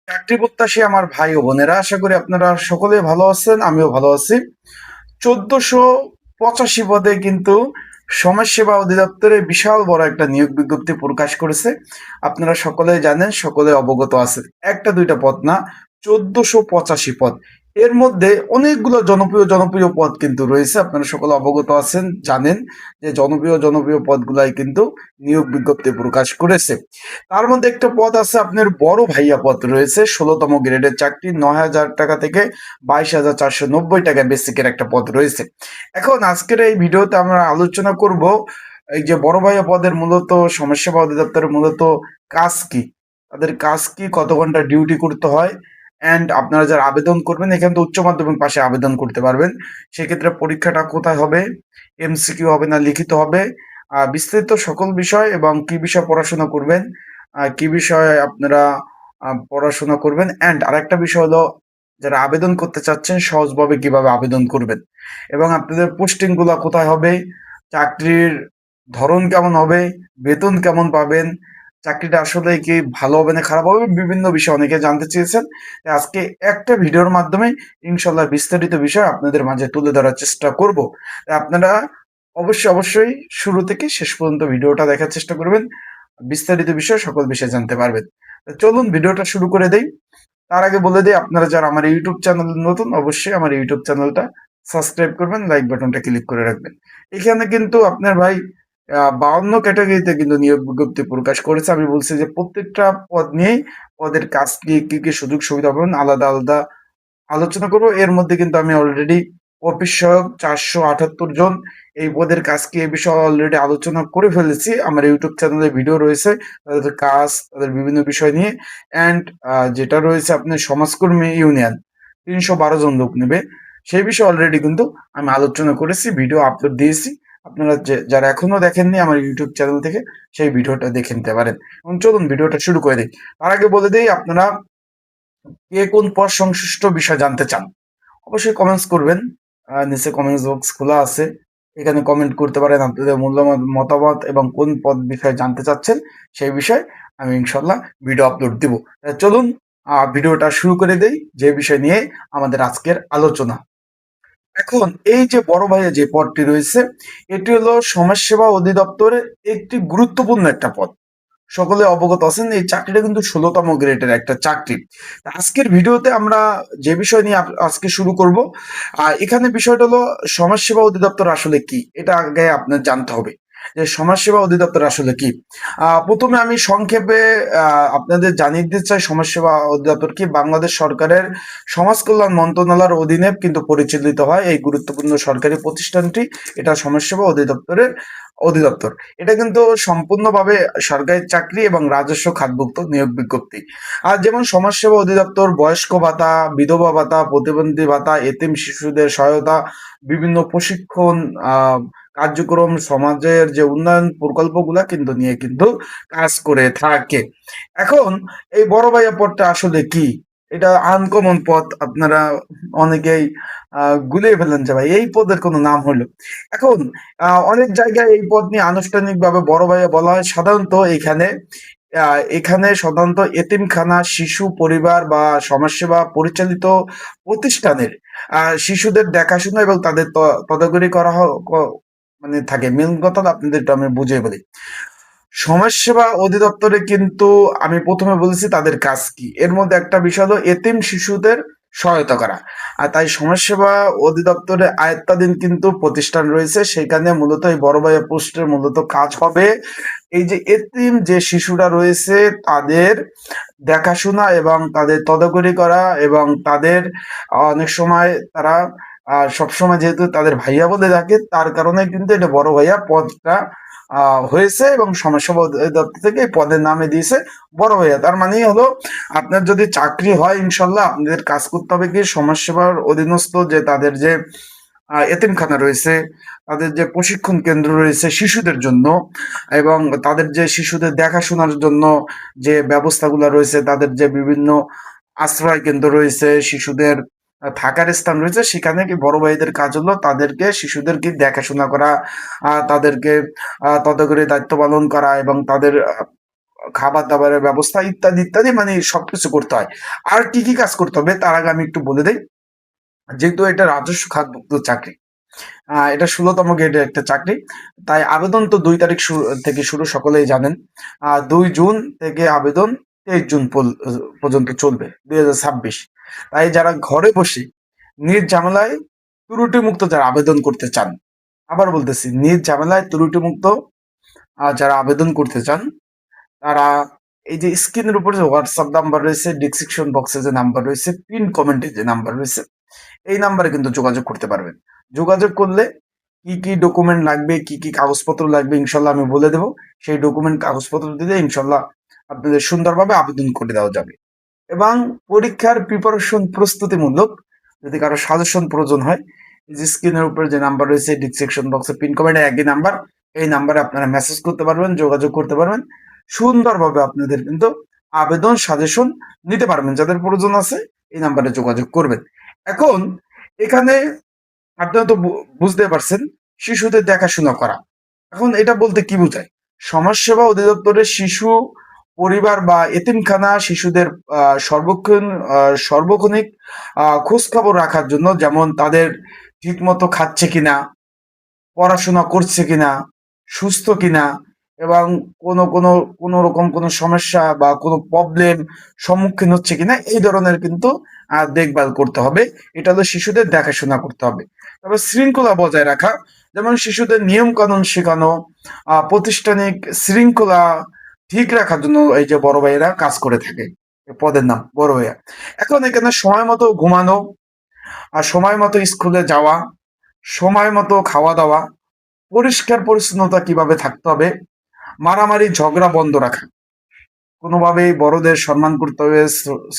চাকরি প্রত্যাশী আমার ভাই ও বোনেরা, আশা করি আপনারা সকলে ভালো আছেন, আমিও ভালো আছি। 1485 পদে কিন্তু সমাজসেবা অধিদপ্তরে বিশাল বড় একটা নিয়োগ বিজ্ঞপ্তি প্রকাশ করেছে। আপনারা সকলে জানেন, সকলে অবগত আছেন। একটা দুইটা পদ না, 1485 পদ। এর মধ্যে অনেকগুলো জনপ্রিয় পদ কিন্তু রয়েছে। আপনারা সকলে অবগত আছেন, জানেন যে জনপ্রিয় পদগুলাই কিন্তু নিয়োগ বিজ্ঞপ্তি প্রকাশ করেছে। তার মধ্যে একটা পদ আছে, আপনার বড় ভাইয়া পদ রয়েছে, 16তম গ্রেডের চাকরি, 9,000 টাকা থেকে 22,490 টাকা বেসিকের একটা পদ রয়েছে। এখন আজকের এই ভিডিওতে আমরা আলোচনা করব এই যে বড় ভাইয়া পদের মূলত সমাজসেবা অধিদপ্তরের মূলত কাজ কি, তাদের কাজ কি, কত ঘন্টা ডিউটি করতে হয়, অ্যান্ড আপনারা যারা আবেদন করবেন এখান থেকে উচ্চ মাধ্যমিক পাশে আবেদন করতে পারবেন। সেক্ষেত্রে পরীক্ষাটা কোথায় হবে, এমসিকিউ হবে না লিখিত হবে, বিস্তারিত সকল বিষয় এবং কি বিষয় পড়াশোনা করবেন, কি বিষয়ে আপনারা পড়াশোনা করবেন, অ্যান্ড আরেকটা বিষয় হলো যারা আবেদন করতে চাচ্ছেন সহজভাবে কিভাবে আবেদন করবেন এবং আপনাদের পোস্টিং গুলা কোথায় হবে, চাকরির ধরন কেমন হবে, বেতন কেমন পাবেন, চাকরিটা আসলে কি ভালো হবে না খারাপ হবে, বিভিন্ন বিষয় অনেকে জানতে চেয়েছেন। তাই আজকে একটা ভিডিওর মাধ্যমে ইনশাল্লাহ বিস্তারিত বিষয় আপনাদের মাঝে তুলে ধরার চেষ্টা করব। তাই আপনারা অবশ্যই শুরু থেকে শেষ পর্যন্ত ভিডিওটা দেখার চেষ্টা করবেন, বিস্তারিত বিষয় সকল বিষয় জানতে পারবেন। তো চলুন ভিডিওটা শুরু করে দেই। তার আগে বলে দিই, আপনারা যারা আমার ইউটিউব চ্যানেল নতুন, অবশ্যই আমার ইউটিউব চ্যানেলটা সাবস্ক্রাইব করবেন, লাইক বাটনটা ক্লিক করে রাখবেন। এখানে কিন্তু আপনার ভাই 52 ক্যাটাগরিতে কিন্তু নিয়োগ বিজ্ঞপ্তি প্রকাশ করেছে। আমি বলছি যে প্রত্যেকটা পদ নিয়েই পদের কাজ কি সুযোগ সুবিধা পাবেন আলাদা আলাদা আলোচনা করব। এর মধ্যে কিন্তু আমি অলরেডি অফিস সহায়ক 478 জন এই পদের কাজ কি এ বিষয়ে অলরেডি আলোচনা করে ফেলেছি। আমার ইউটিউব চ্যানেলে ভিডিও রয়েছে তাদের কাজ, তাদের বিভিন্ন বিষয় নিয়ে। অ্যান্ড যেটা রয়েছে আপনার সমাজকর্মী ইউনিয়ন 312 জন লোক নেবে, সেই বিষয়ে অলরেডি কিন্তু আমি আলোচনা করেছি, ভিডিও আপলোড দিয়েছি। আপনারা যারা এখনো দেখেননি আমার ইউটিউব চ্যানেল থেকে সেই ভিডিওটা দেখে নিতে পারেন। এবং চলুন ভিডিওটা শুরু করে দিই। তার আগে বলে দিই, আপনারা কে কোন পদ সংশ্লিষ্ট বিষয় জানতে চান অবশ্যই কমেন্টস করবেন। নিচে কমেন্টস বক্স খোলা আছে, এখানে কমেন্ট করতে পারেন আপনাদের মূল্যবান মতামত এবং কোন পদ বিষয়ে জানতে চাচ্ছেন সেই বিষয়ে আমি ইনশাল্লাহ ভিডিও আপলোড দিব। চলুন ভিডিওটা শুরু করে দেই, যে বিষয় নিয়ে আমাদের আজকের আলোচনা। এখন এই যে বড় ভাইয়া যে পদটি রয়েছে, এটি হলো সমাজসেবা অধিদপ্তরের একটি গুরুত্বপূর্ণ একটা পদ। সকলে অবগত আছেন এই চাকরিটা কিন্তু 16তম গ্রেডের একটা চাকরি। আজকের ভিডিওতে আমরা যে বিষয় নিয়ে আজকে শুরু করব, এখানে বিষয়টা হলো সমাজসেবা অধিদপ্তর আসলে কি, এটা আগে আপনার জানতে হবে যে সমাজসেবা অধিদপ্তর আসলে কি। প্রথমে আমি সংক্ষেপে আপনাদের জানিয়ে দিতে চাই সমাজসেবা অধিদপ্তর কি। বাংলাদেশ সরকারের সমাজ কল্যাণ মন্ত্রণালয়ের অধীনে কিন্তু পরিচালিত হয় এই গুরুত্বপূর্ণ সরকারি প্রতিষ্ঠানটি। এটা সমাজসেবা অধিদপ্তরের অধিদপ্তর। এটা কিন্তু সম্পূর্ণভাবে সরকারি চাকরি এবং রাজস্ব খাতভুক্ত নিয়োগ বিজ্ঞপ্তি। আর যেমন সমাজসেবা অধিদপ্তর বয়স্ক ভাতা, বিধবা ভাতা, প্রতিবন্ধী ভাতা, এতিম শিশুদের সহায়তা, বিভিন্ন প্রশিক্ষণ কার্যক্রম, সমাজের যে উন্নয়ন প্রকল্পগুলা কিন্তু নিয়ে কিন্তু কাজ করে থাকে। এখন এই বড় ভাইয়া পদটা আসলে কি, এটা আনকমন পদ। আপনারা অনেকেই গুলিয়ে ফেলেন যে ভাই এই পদের কোনো নাম হলো। এখন অনেক জায়গায় এই পদ নিয়ে আনুষ্ঠানিকভাবে বড় ভাইয়া বলা হয়। সাধারণত এখানে সাধারণত এতিমখানা, শিশু পরিবার বা সমাজসেবা পরিচালিত প্রতিষ্ঠানের শিশুদের দেখাশোনা এবং তাদের তদারকি করা মানে থাকে। মেন কথা আপনাদের আমি বুঝিয়ে বলি। সমাজসেবা অধিদপ্তরে কিন্তু আমি প্রথমে বলেছি তাদের কাজ কি, এর মধ্যে একটা বিষয় হলো এতিম শিশুদের সহায়তা করা। আর তাই সমাজসেবা অধিদপ্তরে আয়ত্তাধীন কিন্তু প্রতিষ্ঠান রয়েছে, সেখানে মূলত এই বড় ভাইয়া পোস্টের মূলত কাজ হবে এই যে এতিম যে শিশুরা রয়েছে তাদের দেখাশোনা এবং তাদের তদারকি করা, এবং তাদের অনেক সময় তারা সবসময় যেহেতু তাদের ভাইয়া বলে ডাকে, তার কারণে কিন্তু এটা বড় ভাইয়া পদটা হয়েছে এবং সমাজসেবা অধিদপ্তর থেকে এই পদের নামে দিয়েছে বড় ভাইয়া। তার মানেই হলো আপনার যদি চাকরি হয় ইনশাল্লাহ আপনাদের কাজ করতে হবে কি সমাজসেবার অধীনস্থ যে তাদের যে এতিমখানা রয়েছে, তাদের যে প্রশিক্ষণ কেন্দ্র রয়েছে শিশুদের জন্য, এবং তাদের যে শিশুদের দেখাশোনার জন্য যে ব্যবস্থাগুলো রয়েছে, তাদের যে বিভিন্ন আশ্রয় কেন্দ্র রয়েছে, শিশুদের থাকার স্থান রয়েছে, সেখানে কি বড় ভাইদের কাজ হলো তাদেরকে শিশুদেরকে দেখাশোনা করা, তাদেরকে তদারকি দায়িত্ব পালন করা এবং তাদের খাবার দাবারের ব্যবস্থা ইত্যাদি ইত্যাদি, মানে সবকিছু করতে হয়। আর কি কি কাজ করতে হবে তার আগে আমি একটু বলে দেই। যেহেতু এটা রাজস্ব খাতভুক্ত চাকরি, এটা 16তম গ্রেডের একটা চাকরি, তাই আবেদন তো 2 তারিখ থেকে শুরু, সকলেই জানেন। 2 জুন থেকে আবেদন 23 জুন পর্যন্ত চলবে 2026। তাই যারা ঘরে বসে নিজ ঝামেলায় ত্রুটিমুক্ত যারা আবেদন করতে চান, আবার বলতেছি নিজ ঝামেলায় ত্রুটিমুক্ত যারা আবেদন করতে চান, তারা এই যে স্ক্রিনের উপরে যে হোয়াটসঅ্যাপ নাম্বার রয়েছে, ডিসক্রিপশন বক্সে যে নাম্বার রয়েছে, পিন কমেন্টে যে নাম্বার রয়েছে, এই নাম্বারে কিন্তু যোগাযোগ করতে পারবেন। যোগাযোগ করলে কি কি ডকুমেন্ট লাগবে, কি কি কাগজপত্র লাগবে ইনশাল্লাহ আমি বলে দেবো। সেই ডকুমেন্ট কাগজপত্র দিলে ইনশাল্লাহ আপনাদের সুন্দরভাবে আবেদন করে দেওয়া যাবে। এবং পরীক্ষার প্রিপারেশন প্রস্তুতিমূলক যদি কারো সাজেশন প্রয়োজন হয়, এই যে স্ক্রিনের উপরে যে নাম্বার রয়েছে, ডিসক্রিপশন বক্সে পিন কমেন্টে একই নাম্বার, এই নাম্বারে আপনারা মেসেজ করতে পারবেন, যোগাযোগ করতে পারবেন। সুন্দরভাবে আপনাদের কিন্তু আবেদন সাজেশন নিতে পারবেন। যাদের প্রয়োজন আছে এই নাম্বারে যোগাযোগ করবেন। এখন এখানে আপনারা তো বুঝতে পারছেন, শিশুদের দেখাশোনা করা। এখন এটা বলতে কি বোঝায়? সমাজসেবা অধিদপ্তরের শিশু পরিবার বা এতিমখানা শিশুদের সর্বক্ষণিক খোঁজ খবর রাখার জন্য, যেমন তাদের ঠিকমতো খাচ্ছে কিনা, পড়াশোনা করছে কিনা, সুস্থ কিনা, এবং কোনো রকম কোনো সমস্যা বা কোনো প্রবলেম সম্মুখীন হচ্ছে কিনা, এই ধরনের কিন্তু দেখভাল করতে হবে। এটা হলো শিশুদের দেখাশোনা করতে হবে। তবে শৃঙ্খলা বজায় রাখা, যেমন শিশুদের নিয়ম কানুন শেখানো, প্রাতিষ্ঠানিক শৃঙ্খলা ঠিক রাখার জন্য এই যে বড় ভাইয়েরা কাজ করে থাকে। পদের নাম বড় ভাইয়া। এখন এখানে সময় মতো ঘুমানো, আর সময় মতো স্কুলে যাওয়া, সময় মতো খাওয়া দাওয়া, পরিষ্কার পরিচ্ছন্নতা কিভাবে থাকতে হবে, মারামারি ঝগড়া বন্ধ রাখা, কোনোভাবেই বড়দের সম্মান করতে হবে,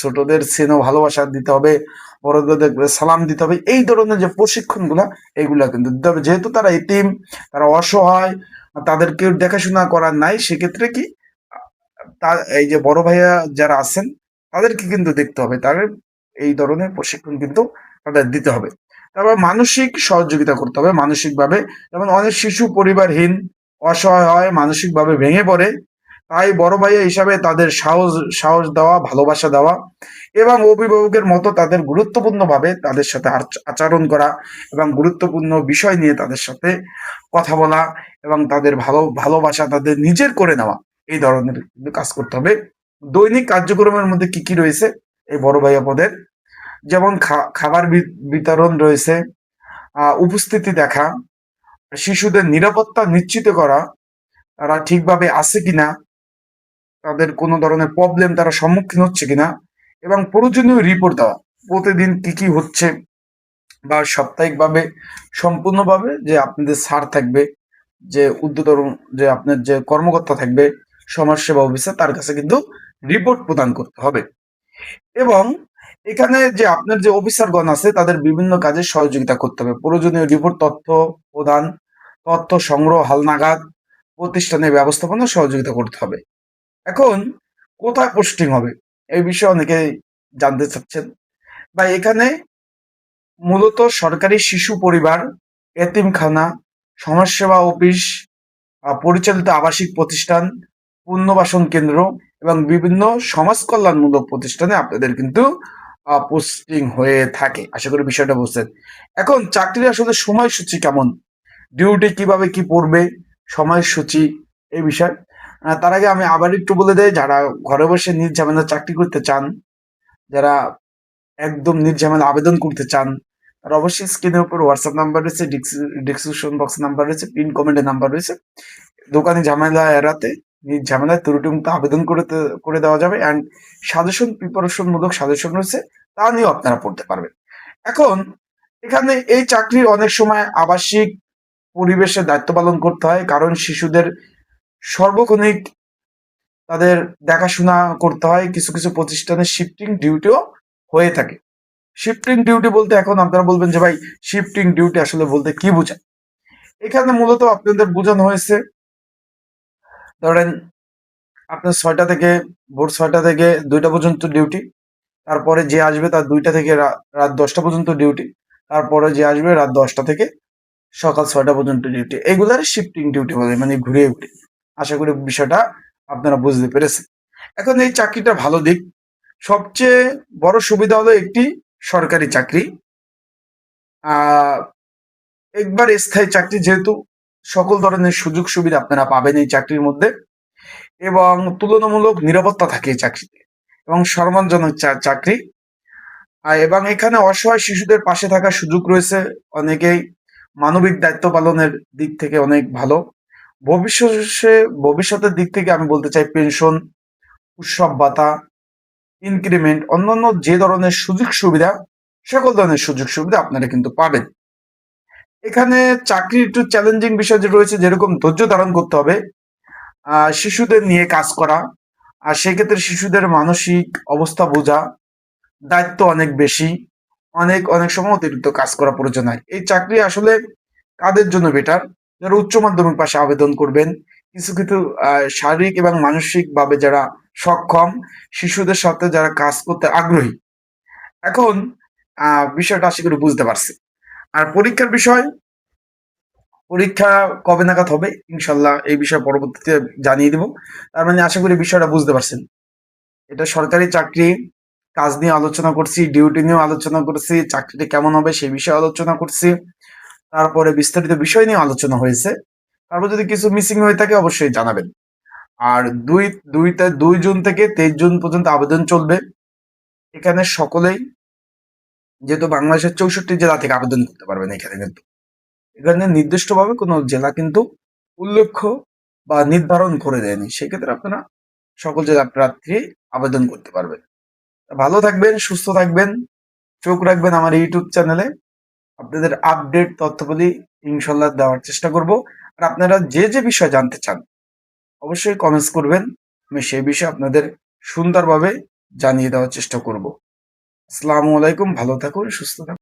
ছোটদের স্নেহ ভালোবাসা দিতে হবে, বড়দের সালাম দিতে হবে। এই ধরনের যে প্রশিক্ষণগুলা, এইগুলা কিন্তু দিতে হবে। যেহেতু তারা এতিম, তারা অসহায়, তাদের কেউ দেখাশোনা করার নাই, সেক্ষেত্রে কি এই যে বড় ভাইয়া যারা আছেন তাদেরকে কিন্তু দেখতে হবে, তাদের এই ধরনের প্রশিক্ষণ কিন্তু তাদের দিতে হবে। তারপর মানসিক সহযোগিতা করতে হবে মানসিকভাবে। যেমন অনেক শিশু পরিবারহীন, অসহায় হয়, মানসিকভাবে ভেঙে পড়ে। তাই বড় ভাইয়া হিসাবে তাদের সাহস সাহস দেওয়া, ভালোবাসা দেওয়া, এবং অভিভাবকের মতো তাদের গুরুত্বপূর্ণভাবে তাদের সাথে আচরণ করা, এবং গুরুত্বপূর্ণ বিষয় নিয়ে তাদের সাথে কথা বলা, এবং তাদের ভালোবাসা তাদের নিজের করে নেওয়া, এই ধরনের কিন্তু কাজ করতে হবে। দৈনিক কার্যক্রমের মধ্যে কি কি রয়েছে এই বড় ভাইয়া পদের? যেমন খাবার বিতরণ রয়েছে, উপস্থিতি দেখা, শিশুদের নিরাপত্তা নিশ্চিত করা, তারা ঠিকভাবে আছে কিনা, তাদের কোনো ধরনের প্রবলেম তারা সম্মুখীন হচ্ছে কিনা, এবং প্রয়োজনীয় রিপোর্ট দেওয়া, প্রতিদিন কি কি হচ্ছে, বা সাপ্তাহিকভাবে সম্পূর্ণভাবে যে আপনাদের স্যার থাকবে, যে ঊর্ধ্বতন যে আপনার যে কর্মকর্তা থাকবে, সমাজসেবা অফিসার, তার কাছে কিন্তু রিপোর্ট প্রদান করতে হবে। এবং এখানে যে আপনার যে অফিসারগণ আছে তাদের বিভিন্ন কাজে সহযোগিতা করতে হবে। প্রয়োজনীয় রিপোর্ট তথ্য প্রদান, তথ্য সংগ্রহ, হালনাগাদ, প্রতিষ্ঠানের ব্যবস্থাপনা সহযোগিতা করতে হবে। এখন কোথায় পোস্টিং হবে এই বিষয়ে অনেকেই জানতে চাচ্ছেন। বা এখানে মূলত সরকারি শিশু পরিবার, এতিমখানা, সমাজসেবা অফিস, পরিচালিত আবাসিক প্রতিষ্ঠান, পুনর্বাসন কেন্দ্র, এবং বিভিন্ন সমাজ কল্যাণমূলক প্রতিষ্ঠানে আপনাদের কিন্তু পোস্টিং হয়ে থাকে। আশা করি বিষয়টা বুঝছেন। এখন চাকরির আসলে সময়সূচি কেমন, ডিউটি কিভাবে কি পড়বে, সময়সূচি, এই বিষয়। তার আগে আমি আবার একটু বলে দেই, যারা ঘরে বসে নিজ ঝামেলা চাকরি করতে চান, যারা একদম নির্ঝামেলা আবেদন করতে চান, আর অবশ্যই স্ক্রিনের উপর হোয়াটসঅ্যাপ নাম্বার রয়েছে, ডিসক্রিপশন বক্স নাম্বার রয়েছে, পিন কমেন্টের নাম্বার রয়েছে। দোকানে ঝামেলা এড়াতে নিজ ঝামেলায় ত্রুটিমুক্ত আবেদন করে দেওয়া যাবে। অ্যান্ড সাজেশন, প্রিপারেশন মূলক সাজেশন রয়েছে, তা নিয়েও আপনারা পড়তে পারবেন। এখন এখানে এই চাকরির অনেক সময় আবাসিক পরিবেশে দায়িত্ব পালন করতে হয়, কারণ শিশুদের সর্বক্ষণিক তাদের দেখাশোনা করতে হয়। কিছু কিছু প্রতিষ্ঠানে শিফটিং ডিউটিও হয়ে থাকে। শিফটিং ডিউটি বলতে এখন আপনারা বলবেন যে ভাই শিফটিং ডিউটি আসলে বলতে কি বোঝায়? এখানে মূলত আপনাদের বোঝানো হয়েছে, ধরেন আপনার 6টা থেকে ভোর 6টা থেকে 2টা পর্যন্ত ডিউটি, তারপরে যে আসবে তার 2টা থেকে রাত 10টা পর্যন্ত ডিউটি, তারপরে যে আসবে রাত 10টা থেকে সকাল 6টা পর্যন্ত ডিউটি, এগুলার শিফটিং ডিউটি বলে, মানে ঘুরে ঘুরে। আশা করি বিষয়টা আপনারা বুঝতে পেরেছেন। এখন এই চাকরিটা ভালো দিক, সবচেয়ে বড় সুবিধা হলো একটি সরকারি চাকরি। আহ একবার স্থায়ী চাকরি, যেহেতু সকল ধরনের সুযোগ সুবিধা আপনারা পাবেন এই চাকরির মধ্যে, এবং তুলনামূলক নিরাপত্তা থাকে এই চাকরিতে, এবং সম্মানজনক চাকরি। এবং এখানে অসহায় শিশুদের পাশে থাকার সুযোগ রয়েছে অনেকেই, মানবিক দায়িত্ব পালনের দিক থেকে অনেক ভালো। ভবিষ্যতে ভবিষ্যতের দিক থেকে আমি বলতে চাই পেনশন, উৎসব ভাতা, ইনক্রিমেন্ট, অন্যান্য যে ধরনের সুযোগ সুবিধা, সকল ধরনের সুযোগ সুবিধা আপনারা কিন্তু পাবেন। এখানে চাকরির একটু চ্যালেঞ্জিং বিষয় যে রয়েছে, যেরকম ধৈর্য ধারণ করতে হবে, শিশুদের নিয়ে কাজ করা, আর সেক্ষেত্রে শিশুদের মানসিক অবস্থা বোঝা, দায়িত্ব অনেক বেশি, অনেক অনেক সময় অতিরিক্ত কাজ করা প্রয়োজন হয়। এই চাকরি আসলে কাদের জন্য বেটার? যারা উচ্চ মাধ্যমিক পাশে আবেদন করবেন, কিছু কিছু শারীরিক এবং মানসিক ভাবে যারা সক্ষম, শিশুদের সাথে যারা কাজ করতে আগ্রহী। এখন বিষয়টা আশা করি বুঝতে পারছি। আর পরীক্ষার বিষয়, পরীক্ষা কবে নাগাদ হবে ইনশাল্লাহ এই বিষয়ে পরবর্তীতে জানিয়ে দিব। তার মানে আশা করি বিষয়টা বুঝতে পারছেন। এটা সরকারি চাকরি, কাজ নিয়ে আলোচনা করছি, ডিউটি নিয়েও আলোচনা করছি, চাকরিটা কেমন হবে সেই বিষয়ে আলোচনা করছি, তারপরে বিস্তারিত বিষয় নিয়ে আলোচনা হয়েছে। তারপর যদি কিছু মিসিং হয়ে থাকে অবশ্যই জানাবেন। আর 2 জুন থেকে 23 জুন পর্যন্ত আবেদন চলবে। এখানে সকলেই, যেহেতু বাংলাদেশের 64 জেলা থেকে আবেদন করতে পারবেন, এখানে নির্দিষ্টভাবে কোনো জেলা কিন্তু উল্লেখ বা নির্ধারণ করে দেয়নি। সেক্ষেত্রে আপনারা সকল জেলা প্রার্থী আবেদন করতে পারবেন। ভালো থাকবেন, সুস্থ থাকবেন, চোখ রাখবেন আমার ইউটিউব চ্যানেলে। আপনাদের আপডেট তথ্যগুলি ইনশাল্লাহ দেওয়ার চেষ্টা করব। আর আপনারা যে যে বিষয় জানতে চান অবশ্যই কমেন্টস করবেন, আমি সেই বিষয়ে আপনাদের সুন্দরভাবে জানিয়ে দেওয়ার চেষ্টা করব। আসসালামু আলাইকুম, ভালো থাকুন, সুস্থ থাকুন।